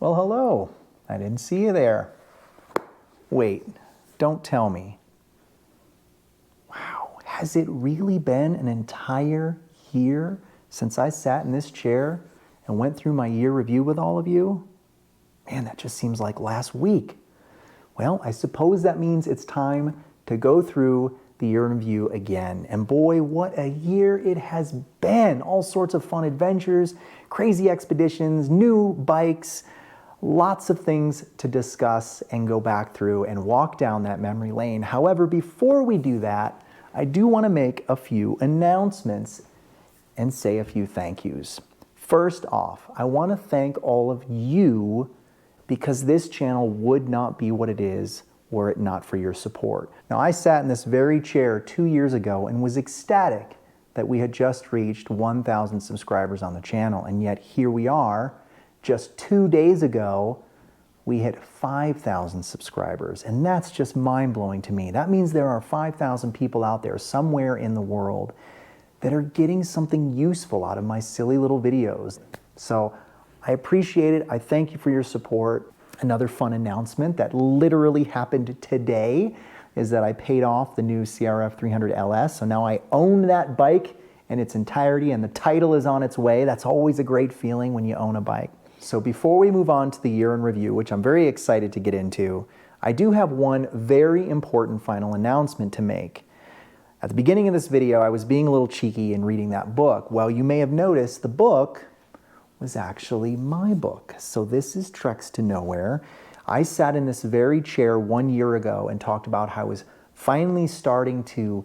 Well, hello. I didn't see you there. Wait, don't tell me. Wow, has it really been an entire year since I sat in this chair and went through my year review with all of you? Man, that just seems like last week. Well, I suppose that means it's time to go through the year in review again. And boy, what a year it has been. All sorts of fun adventures, crazy expeditions, new bikes, lots of things to discuss and go back through and walk down that memory lane. However, before we do that, I do want to make a few announcements and say a few thank yous. First off, I want to thank all of you because this channel would not be what it is were it not for your support. Now, I sat in this very chair 2 years ago and was ecstatic that we had just reached 1,000 subscribers on the channel, and yet here we are. Just 2 days ago, we hit 5,000 subscribers, and that's just mind-blowing to me. That means there are 5,000 people out there somewhere in the world that are getting something useful out of my silly little videos. So I appreciate it. I thank you for your support. Another fun announcement that literally happened today is that I paid off the new CRF 300 LS. So now I own that bike in its entirety, and the title is on its way. That's always a great feeling when you own a bike. So before we move on to the year in review, which I'm very excited to get into, I do have one very important final announcement to make. At the beginning of this video, I was being a little cheeky in reading that book. Well, you may have noticed the book was actually my book. So this is Treks to Nowhere. I sat in this very chair 1 year ago and talked about how I was finally starting to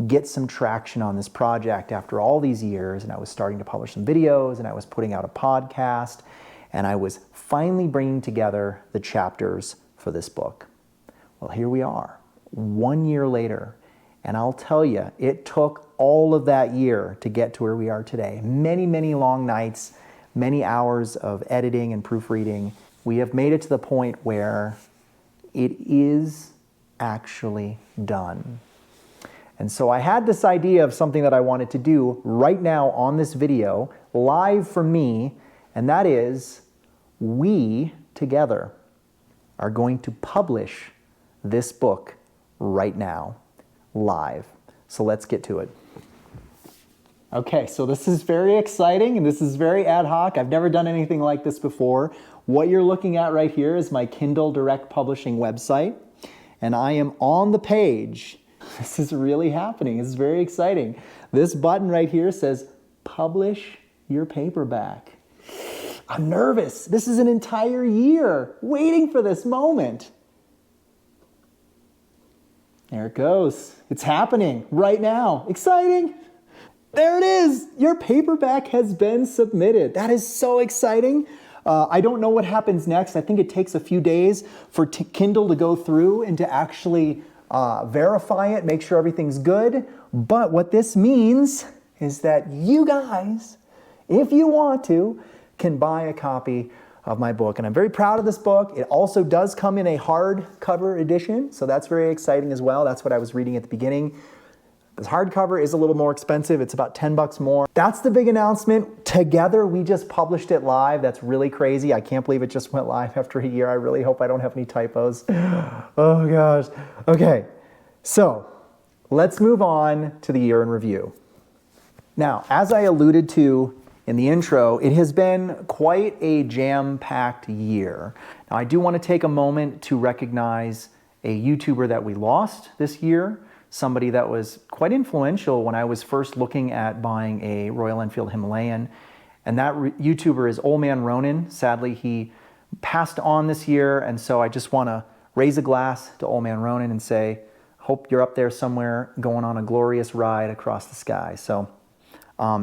get some traction on this project after all these years, and I was starting to publish some videos, and I was putting out a podcast, and I was finally bringing together the chapters for this book. Well, here we are, 1 year later, and I'll tell you, it took all of that year to get to where we are today. Many, many long nights, many hours of editing and proofreading. We have made it to the point where it is actually done. And so I had this idea of something that I wanted to do right now on this video, live for me, and that is we together are going to publish this book right now, live. So let's get to it. Okay, so this is very exciting and this is very ad hoc. I've never done anything like this before. What you're looking at right here is my Kindle Direct Publishing website, and I am on the page. This is really happening. This is very exciting. This button right here says, publish your paperback. I'm nervous. This is an entire year waiting for this moment. There it goes. It's happening right now. Exciting. There it is. Your paperback has been submitted. That is so exciting. I don't know what happens next. I think it takes a few days for Kindle to go through and to actually verify it, make sure everything's good. But what this means is that you guys, if you want to, can buy a copy of my book. And I'm very proud of this book. It also does come in a hardcover edition, so that's very exciting as well. That's what I was reading at the beginning. This hardcover is a little more expensive. It's about 10 bucks more. That's the big announcement. Together, we just published it live. That's really crazy. I can't believe it just went live after a year. I really hope I don't have any typos. Oh gosh. Okay, so let's move on to the year in review. Now, as I alluded to in the intro, it has been quite a jam-packed year. Now, I do want to take a moment to recognize a YouTuber that we lost this year, somebody that was quite influential when I was first looking at buying a Royal Enfield Himalayan, and that YouTuber is Old Man Ronan. Sadly, he passed on this year, and so I just want to raise a glass to Old Man Ronan and say, hope you're up there somewhere going on a glorious ride across the sky. So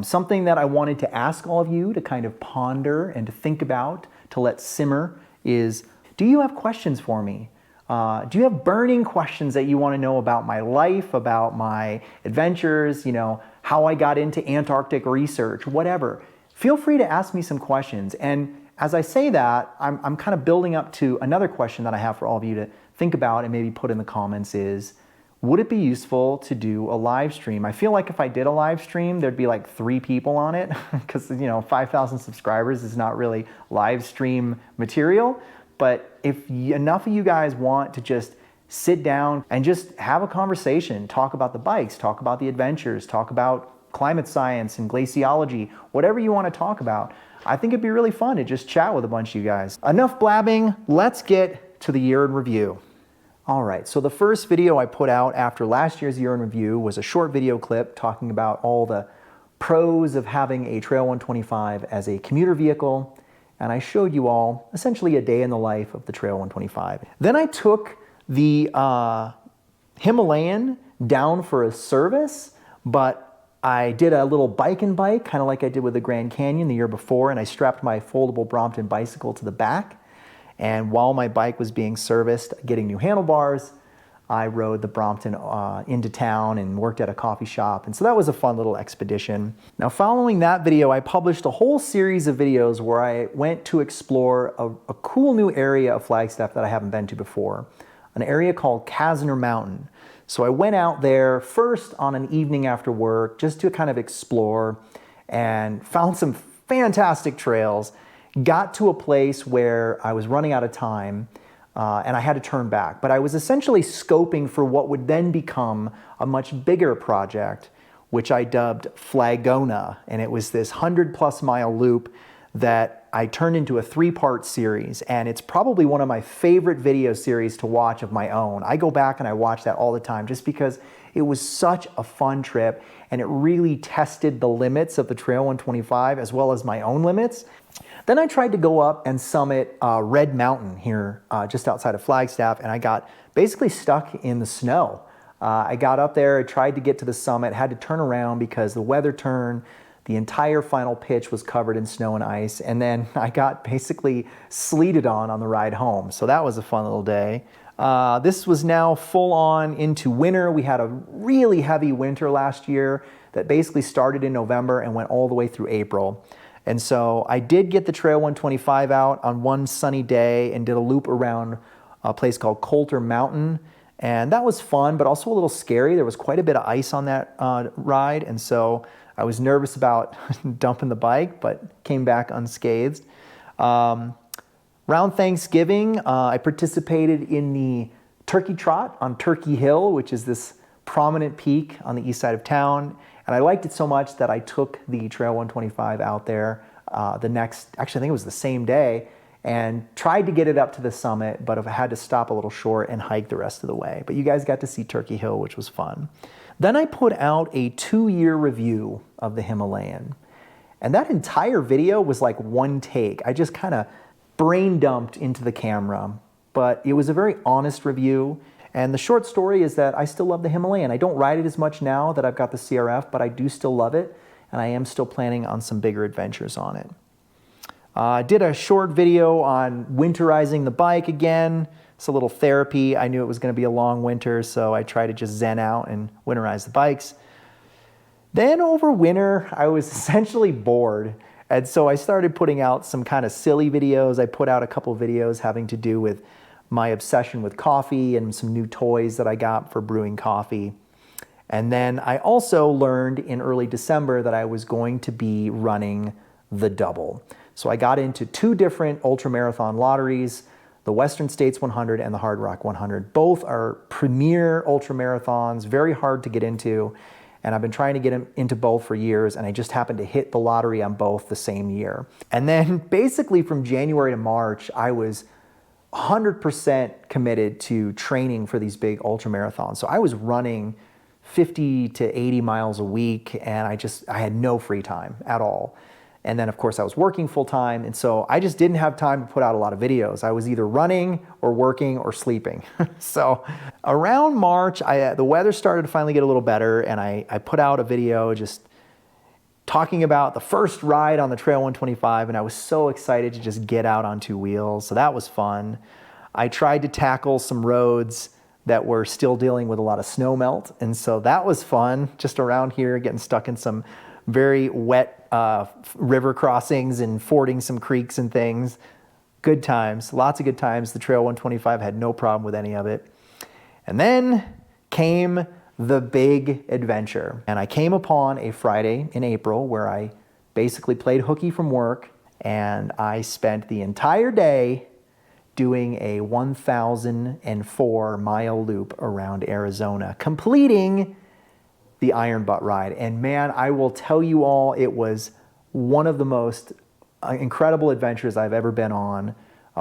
something that I wanted to ask all of you to kind of ponder and to think about, to let simmer, is do you have questions for me? Do you have burning questions that you want to know about my life, about my adventures, you know, how I got into Antarctic research, whatever? Feel free to ask me some questions. And as I say that, I'm kind of building up to another question that I have for all of you to think about and maybe put in the comments is, would it be useful to do a live stream? I feel like if I did a live stream, there'd be like 3 people on it because 5,000 subscribers is not really live stream material. But if enough of you guys want to just sit down and just have a conversation, talk about the bikes, talk about the adventures, talk about climate science and glaciology, whatever you want to talk about, I think it'd be really fun to just chat with a bunch of you guys. Enough blabbing, let's get to the year in review. All right, so the first video I put out after last year's year in review was a short video clip talking about all the pros of having a Trail 125 as a commuter vehicle, and I showed you all essentially a day in the life of the Trail 125. Then I took the Himalayan down for a service, but I did a little bike and bike, kind of like I did with the Grand Canyon the year before, and I strapped my foldable Brompton bicycle to the back. And while my bike was being serviced, getting new handlebars, I rode the Brompton into town and worked at a coffee shop. And so that was a fun little expedition. Now, following that video, I published a whole series of videos where I went to explore a cool new area of Flagstaff that I haven't been to before, an area called Cayenne Mountain. So I went out there first on an evening after work just to kind of explore and found some fantastic trails. Got to a place where I was running out of time and I had to turn back. But I was essentially scoping for what would then become a much bigger project, which I dubbed Flagona. And it was this 100+ mile loop that I turned into a 3-part series. And it's probably one of my favorite video series to watch of my own. I go back and I watch that all the time just because it was such a fun trip and it really tested the limits of the Trail 125 as well as my own limits. Then I tried to go up and summit Red Mountain here just outside of Flagstaff, and I got basically stuck in the snow. I got up there, I tried to get to the summit, had to turn around because the weather turned, the entire final pitch was covered in snow and ice, and then I got basically sleeted on the ride home. So that was a fun little day. This was now full on into winter. We had a really heavy winter last year that basically started in November and went all the way through April. And so I did get the Trail 125 out on one sunny day and did a loop around a place called Coulter Mountain. And that was fun, but also a little scary. There was quite a bit of ice on that ride. And so I was nervous about dumping the bike, but came back unscathed. Around Thanksgiving, I participated in the Turkey Trot on Turkey Hill, which is this prominent peak on the east side of town. And I liked it so much that I took the Trail 125 out there actually I think it was the same day, and tried to get it up to the summit, but I had to stop a little short and hike the rest of the way. But you guys got to see Turkey Hill, which was fun. Then I put out a 2-year review of the Himalayan. And that entire video was like one take. I just kind of brain dumped into the camera, but it was a very honest review. And the short story is that I still love the Himalayan. I don't ride it as much now that I've got the CRF, but I do still love it, and I am still planning on some bigger adventures on it. I did a short video on winterizing the bike again. It's a little therapy. I knew it was going to be a long winter, so I tried to just zen out and winterize the bikes. Then over winter, I was essentially bored, and so I started putting out some kind of silly videos. I put out a couple videos having to do with my obsession with coffee and some new toys that I got for brewing coffee. And then I also learned in early December that I was going to be running the Double. So I got into 2 different ultramarathon lotteries, the Western States 100 and the Hard Rock 100. Both are premier ultramarathons, very hard to get into. And I've been trying to get into both for years, and I just happened to hit the lottery on both the same year. And then basically from January to March, I was 100% committed to training for these big ultra marathons. So I was running 50 to 80 miles a week, and I had no free time at all. And then of course I was working full time, and so I just didn't have time to put out a lot of videos. I was either running or working or sleeping. So around March, the weather started to finally get a little better, and I put out a video just talking about the first ride on the Trail 125, and I was so excited to just get out on 2 wheels. So that was fun. I tried to tackle some roads that were still dealing with a lot of snow melt, and so that was fun, just around here getting stuck in some very wet river crossings and fording some creeks and things. Good times, lots of good times. The Trail 125 had no problem with any of it. And then came the big adventure. And I came upon a Friday in April where I basically played hooky from work, and I spent the entire day doing a 1,004-mile loop around Arizona, completing the Iron Butt ride. And man, I will tell you all, it was one of the most incredible adventures I've ever been on,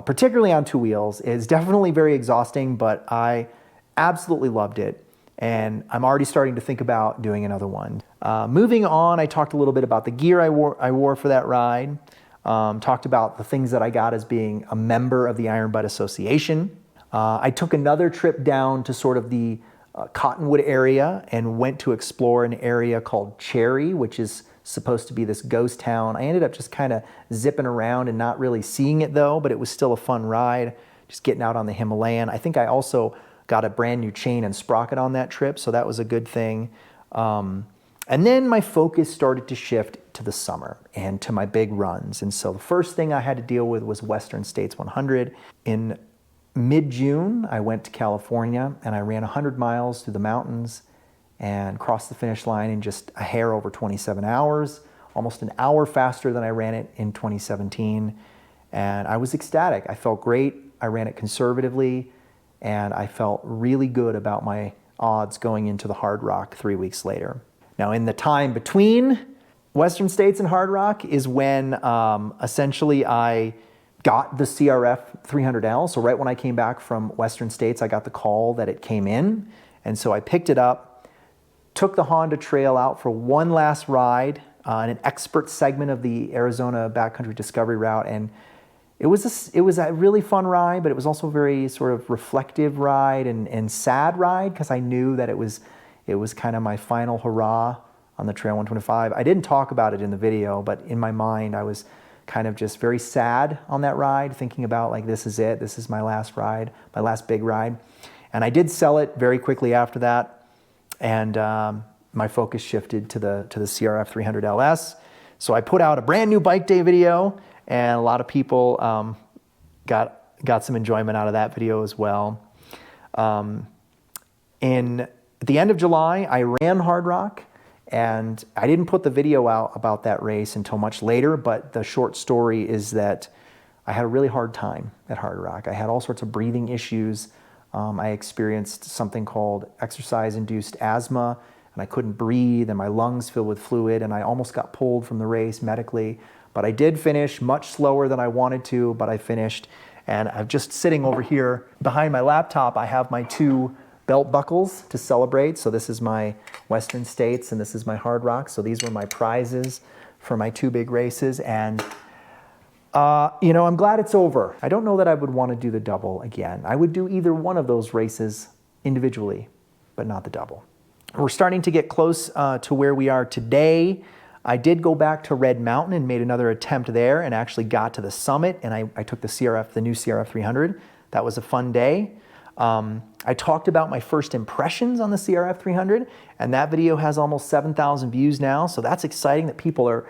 particularly on two wheels. It's definitely very exhausting, but I absolutely loved it. And I'm already starting to think about doing another one. Moving on, I talked a little bit about the gear I wore for that ride. Talked about the things that I got as being a member of the Iron Butt Association. I took another trip down to sort of the Cottonwood area and went to explore an area called Cherry, which is supposed to be this ghost town. I ended up just kind of zipping around and not really seeing it though, but it was still a fun ride, just getting out on the Himalayan. I think I also got a brand new chain and sprocket on that trip, so that was a good thing. And then my focus started to shift to the summer and to my big runs. And so the first thing I had to deal with was Western States 100. In mid-June, I went to California and I ran 100 miles through the mountains and crossed the finish line in just a hair over 27 hours, almost an hour faster than I ran it in 2017. And I was ecstatic. I felt great. I ran it conservatively, and I felt really good about my odds going into the Hard Rock 3 weeks later. Now, in the time between Western States and Hard Rock is when essentially I got the CRF 300L. So right when I came back from Western States, I got the call that it came in. And so I picked it up, took the Honda Trail out for one last ride on an expert segment of the Arizona Backcountry Discovery Route. And it was a really fun ride, but it was also a very sort of reflective ride and sad ride, because I knew that it was kind of my final hurrah on the Trail 125. I didn't talk about it in the video, but in my mind, I was kind of just very sad on that ride, thinking about like, this is it. This is my last ride, my last big ride. And I did sell it very quickly after that. And my focus shifted to the CRF 300 LS. So I put out a brand new bike day video, and a lot of people got some enjoyment out of that video as well. At the end of July, I ran Hard Rock, and I didn't put the video out about that race until much later, but the short story is that I had a really hard time at Hard Rock. I had all sorts of breathing issues. I experienced something called exercise-induced asthma, and I couldn't breathe, and my lungs filled with fluid, and I almost got pulled from the race medically. But I did finish much slower than I wanted to, but I finished. And I'm just sitting over here behind my laptop. I have my 2 belt buckles to celebrate. So this is my Western States and this is my Hard Rock. So these were my prizes for my 2 big races. And you know, I'm glad it's over. I don't know that I would want to do the double again. I would do either one of those races individually, but not the double. We're starting to get close to where we are today. I did go back to Red Mountain and made another attempt there and actually got to the summit, and I took the new CRF 300. That was a fun day. I talked about my first impressions on the CRF 300, and that video has almost 7,000 views now, so that's exciting that people are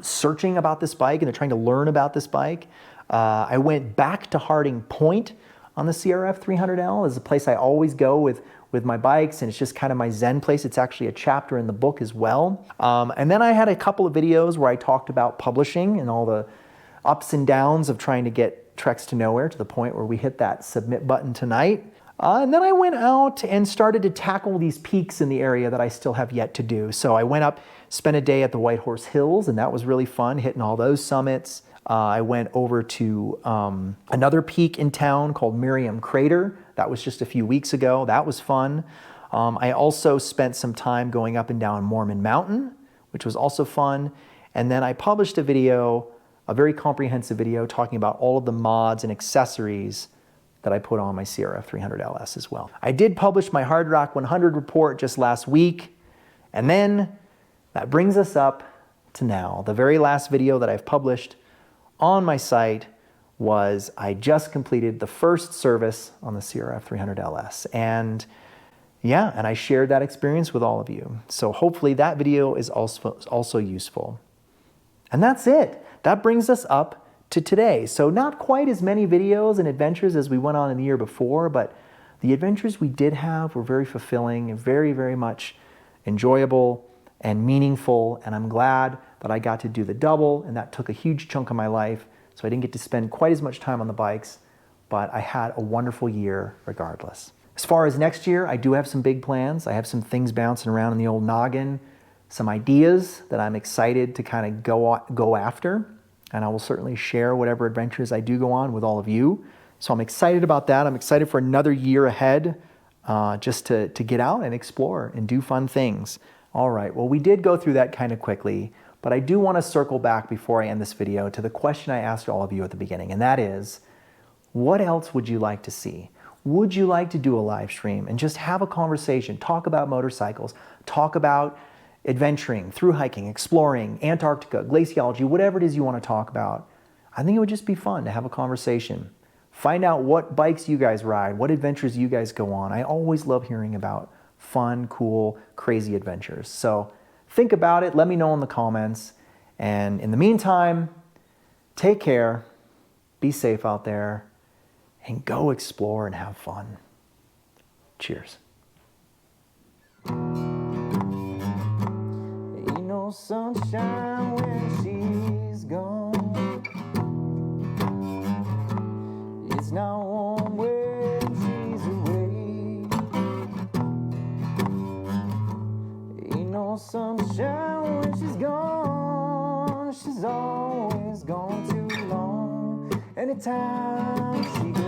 searching about this bike and they're trying to learn about this bike. I went back to Harding Point on the CRF 300L. It's a place I always go with my bikes, and it's just kind of my zen place. It's actually a chapter in the book as well. And then I had a couple of videos where I talked about publishing and all the ups and downs of trying to get Treks to Nowhere to the point where we hit that submit button tonight. And then I went out and started to tackle these peaks in the area that I still have yet to do. So I went up, spent a day at the White Horse Hills, and that was really fun, hitting all those summits. I went over to another peak in town called Miriam Crater. That was just a few weeks ago. That was fun. I also spent some time going up and down Mormon Mountain, which was also fun. And then I published a video, a very comprehensive video, talking about all of the mods and accessories that I put on my CRF 300 LS as well. I did publish my Hard Rock 100 report just last week. And then that brings us up to now. The very last video that I've published on my site was I just completed the first service on the CRF 300 LS. And yeah, and I shared that experience with all of you. So hopefully that video is also useful. And that's it. That brings us up to today. So not quite as many videos and adventures as we went on in the year before, but the adventures we did have were very fulfilling and very, very much enjoyable and meaningful, and I'm glad that I got to do the double, and that took a huge chunk of my life, so I didn't get to spend quite as much time on the bikes, but I had a wonderful year regardless. As far as next year, I do have some big plans. I have some things bouncing around in the old noggin, some ideas that I'm excited to kind of go after, and I will certainly share whatever adventures I do go on with all of you. So I'm excited about that. I'm excited for another year ahead, just to get out and explore and do fun things. All right, well, we did go through that kind of quickly, but I do want to circle back before I end this video to the question I asked all of you at the beginning, and that is, what else would you like to see? Would you like to do a live stream and just have a conversation, talk about motorcycles, talk about adventuring, through hiking, exploring, Antarctica, glaciology, whatever it is you want to talk about? I think it would just be fun to have a conversation. Find out what bikes you guys ride, what adventures you guys go on. I always love hearing about fun, cool, crazy adventures. So think about it, let me know in the comments. And in the meantime, take care, be safe out there, and go explore and have fun. Cheers. Ain't no sunshine when she's gone. It's not warm when she's away. Ain't no sunshine when she's gone. She's always gone too long. Anytime she